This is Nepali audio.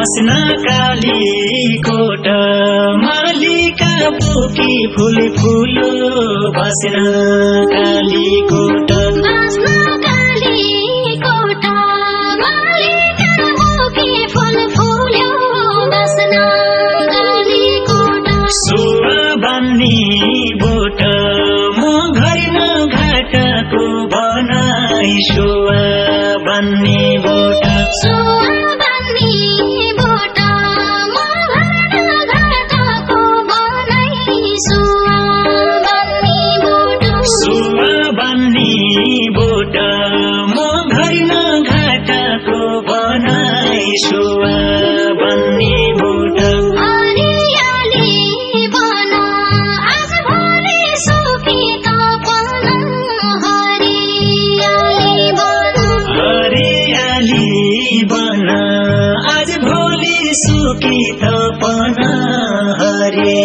बस्न कालीकोट मालिका बोकी फूल फूलो बस्न कालीकोट सुवा बन्नी बोट म घरि न घाटको बनाई सुवा बन्नी बोट सुवा बन्नी बोट हरियाली बन आज भोलि सुखी त पन हरे